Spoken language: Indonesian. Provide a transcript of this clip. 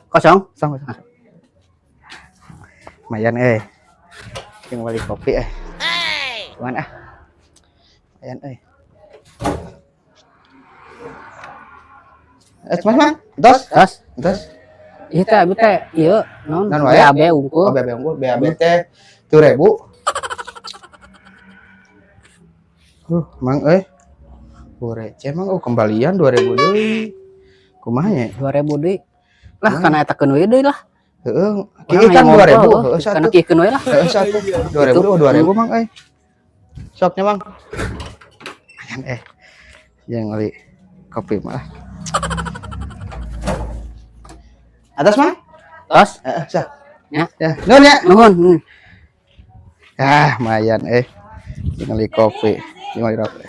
Kosong. Lumayan yang beli kopi cuman lumayan Mas dos Ieu teh abi teh ieu naon Naon wae? BAB unggul. BAB teh 7.000 mang receh mang kembalian 2.000 deui kumaha nya 2000 deui. Lah kana eta keun we deui lah. Heeh, kan 2.000, Kana kieukeun we lah. Heeh, satu 2.000 mang Soknya mang. Lumayan yang beli kopi malah. Atas mang? Tos. Heeh, sak. Ya. Nuhun ya. Nuhun. Lumayan yang beli kopi, yang beli rokok.